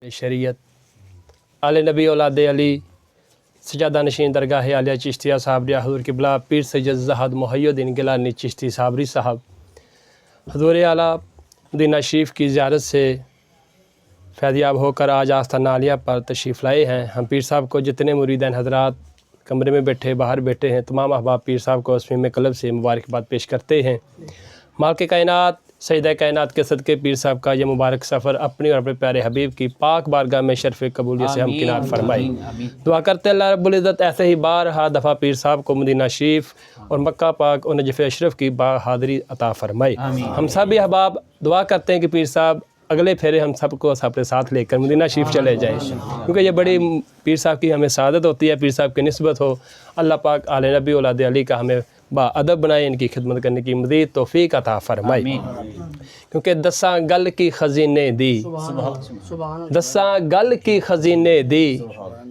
शरीयत आले नबी औलाद अली सजादा नशीन दरगाह आलिया चिश्तिया साहब हजूर किबला पीर सैयद ज़हाद मुहय्यद्दीन गिलानी चिश्ती साबरी साहब हजूर आला मदीना शरीफ की ज़ियारत से फैज़याब होकर आज आस्ताना आलिया पर तशरीफ़ लाए हैं। हम पीर साहब को जितने मुरीदान हज़रात कमरे में बैठे बाहर बैठे हैं तमाम अहबाब पीर साहब को अस्मीम कलब से मुबारकबाद पेश करते हैं। मालिक कायनात सैयद कायनात के सदक़े पीर साहब का ये मुबारक सफ़र अपनी और अपने प्यारे हबीब की पाक बारगाह में शर्फ़ कबूलियत से हम किनार फरमाई। दुआ करते अल्लाह रब्बुल इज़्ज़त ऐसे ही बारहा दफ़ा पीर साहब को मदीना शरीफ और मक्का पाक और नजफ़ अशरफ की बाहादरी अता फरमाई। हम सभी अहबाब दुआ करते हैं कि पीर साहब अगले फेरे हम सबको अपने साथ लेकर मदीना शरीफ चले जाएँ, क्योंकि ये बड़ी पीर साहब की हमें सआदत होती है। पीर साहब की निस्बत हो, अल्लाह पाक आले नबी औलाद अली का हमें बाअदब बनाए, इनकी खिदमत करने की मज़ीद तौफ़ीक अता फरमाए। क्योंकि दसां गल की खजीने दी, दसां गल की खजीने दी,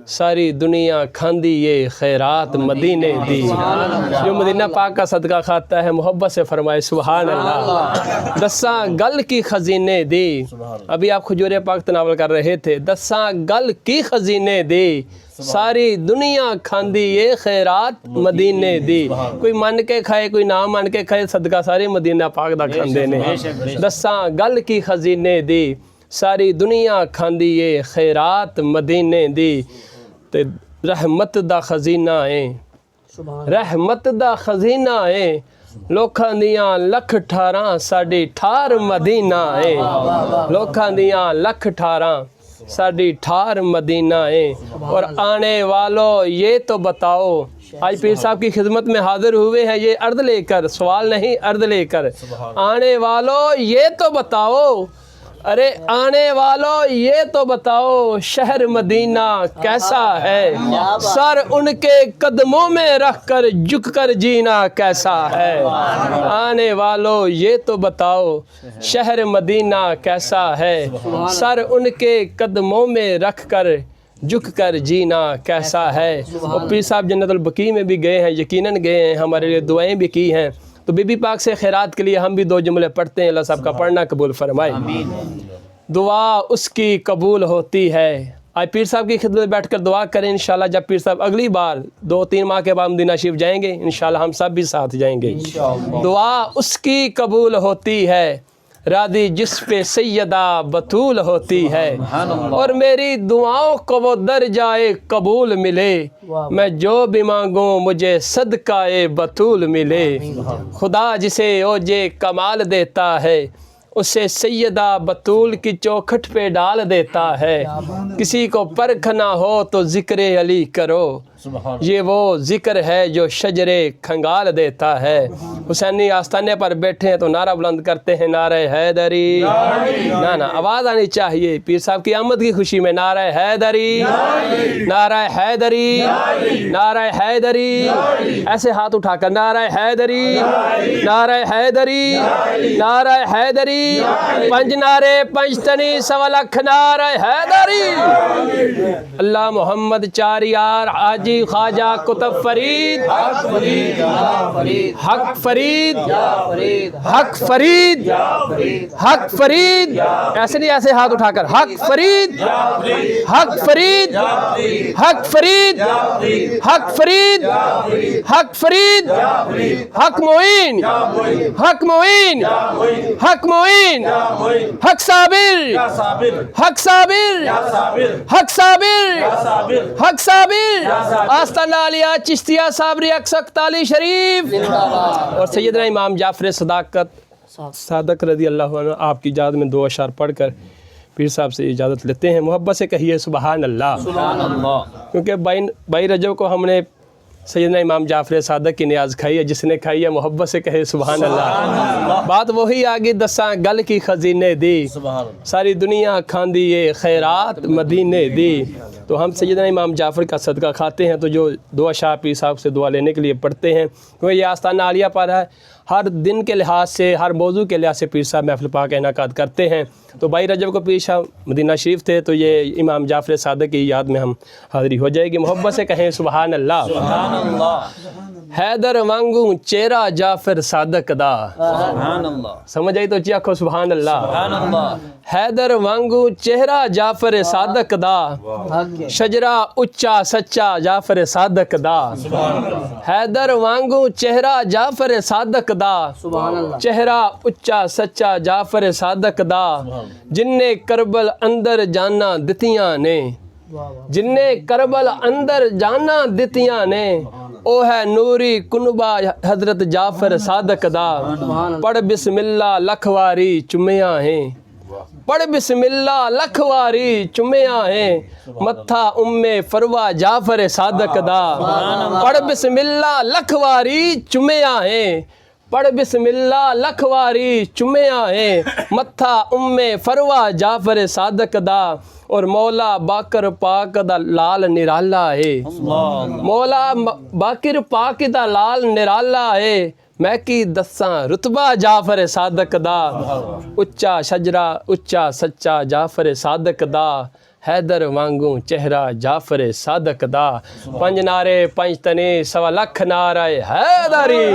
सारी दुनिया खांदी ये खैरात मदीने दी। जो मदीना पाक का सदका खाता है मोहब्बत से फरमाए सुभान अल्लाह। दसां गल की खजीने दी, अभी आप खजूर पाक तनावल कर रहे थे। दसां गल की खजीने दी, सारी दुनिया खांदी ये खैरात मदीने दी। कोई मन के खाए कोई ना मन के खाए, सदका सारे मदीना पाक दा खांदे ने। दसां गल की खजीने दी, सारी दुनिया खांदी ये खैरात मदीने दी। ते रहमत दा खजीना है, रहमत दा खजीना है, लोखां दियां लख ठारां साडी ठार मदीना है। लोखां दियां लख ठारां साडी ठार मदीना है। और आने वालों ये तो बताओ, आज पीर साहब की खिदमत में हाजिर हुए हैं ये अर्द लेकर, सवाल नहीं अर्द लेकर। आने वालों ये तो बताओ, अरे आने वालों ये तो बताओ, शहर मदीना कैसा है, सर उनके कदमों में रख कर झुक कर जीना कैसा है। आने वालों ये तो बताओ, शहर मदीना कैसा है, सर उनके कदमों में रख कर झुक कर जीना कैसा है। और पीर साहब जन्नतुल बकी में भी गए हैं, यकीनन गए हैं, हमारे लिए दुआएं भी की हैं। तो बीबी पाक से खैरात के लिए हम भी दो जुमले पढ़ते हैं, अल्लाह साहब का पढ़ना कबूल फरमाए। दुआ उसकी कबूल होती है। आज पीर साहब की खिदमत में बैठकर दुआ करें इंशाल्लाह। जब पीर साहब अगली बार 2-3 माह के बाद मदीना शरीफ जाएंगे इंशाल्लाह हम सब भी साथ जाएंगे। दुआ उसकी कबूल होती है, रादी जिस पे सैयदा बतूल होती है। और मेरी दुआओं को वो दर जाए कबूल मिले, मैं जो भी मांगूं मुझे सदकाए बतूल मिले। खुदा जिसे ओजे कमाल देता है, उसे सैयदा बतूल की चौखट पे डाल देता है। किसी को परख ना हो तो ज़िक्र अली करो, ये वो ज़िक्र है जो शजरे खंगाल देता है। हुसैनी आस्ताने पर बैठे हैं तो नारा बुलंद करते हैं, नारे हैदरी। ना ना आवाज़ आनी चाहिए पीर साहब की आमद की खुशी में, नारा हैदरी, नारा हैदरी, नारा हैदरी। ऐसे हाथ उठाकर नारा हैदरी, नारा हैदरी, नारा हैदरी। पंज नारे पंज तनी सवा लख नारा हैदरी। अल्लाह मोहम्मद चार यार आजी ख्वाजा कुतुब फरीद, हक फरीद, हक फरीद, हक फरीद। ऐसे नहीं, ऐसे हाथ उठाकर हक फरीद, हक फरीद, हक फरीद, हक फरीद, हक फरीद, हक मोइन, हक मोइन, हक मोइन, हक साबिर, हक साबिर, हक साबिर, हक साबिर। आस्ताना आलिया चिश्तिया साबरी अक्सक्ताली शरीफ और सैयदना इमाम जाफर सादक रज़ी अल्लाह अन्हु आपकी इजाज़त में 2 अशार पढ़कर पीर साहब से इजाज़त लेते हैं। मोहब्बत से कहिए सुभान अल्लाह, क्योंकि बाई रजब को हमने सैयदना इमाम जाफर सादक की नियाज़ खाई है, जिसने खाई है मोहब्बत से कहे सुभान अल्लाह। बात वही आगे, दसां गल की खजीने दी, सारी दुनिया खांदी ये खैरात मदीने दी। तो हम सैयदना इमाम जाफ़र का सदका खाते हैं तो जो 2 अशार पीर साहब से दुआ लेने के लिए पढ़ते हैं, क्योंकि ये आस्ताना आलिया पर है। हर दिन के लिहाज से, हर मौजू के लिहाज से पीर साहब महफ़िल पाक इनाकात करते हैं। तो 22 रजब को पीर साहब मदीना शरीफ थे, तो ये इमाम जाफ़र सादक की याद में हम हाज़िरी हो जाएगी। मोहब्बत से कहें सुभान अल्लाह। हैदर वांगू चेहरा जाफर सादक दा सुभान अल्लाह समझ आई तो आखो सुभान अल्लाह सुभान अल्लाह हैदर वांगू चेहरा जाफर सादक दा शजरा उच्चा सच्चा जाफर सादक दा हैदर वांगू चेहरा जाफर सादक दा चेहरा उच्चा सच्चा जाफर सादक दा जिन्ने करबल अंदर जाना दितियां ने जिन्ने करबल अंदर जाना दितियां ने ओ है नूरी कुनबा हजरत जाफर सादक दा पढ़ बिस्मिल्ला लखवारी चुमिया है पढ़ बिस्मिल्ला लखवारी चुमिया है मत्था उम्मे फरवा जाफर सादक दा पढ़ बिस्मिल्ला लखवारी चुमिया है पढ़ बिस्मिल्ला लखवारी चुमिया है मत्था उम्मे फरवा जाफर सादक दा और मौला बाकर पाक दा लाल निराला है मौला बाकर पाक दा लाल निराला है मैं की दस्सां रुतबा जाफर सादक दा उच्चा शजरा उच्चा सच्चा जाफर सादक दा हैदर वांगू चेहरा जाफर सादक दा पंज नारे पंज तने सवा लख नारा हैदरी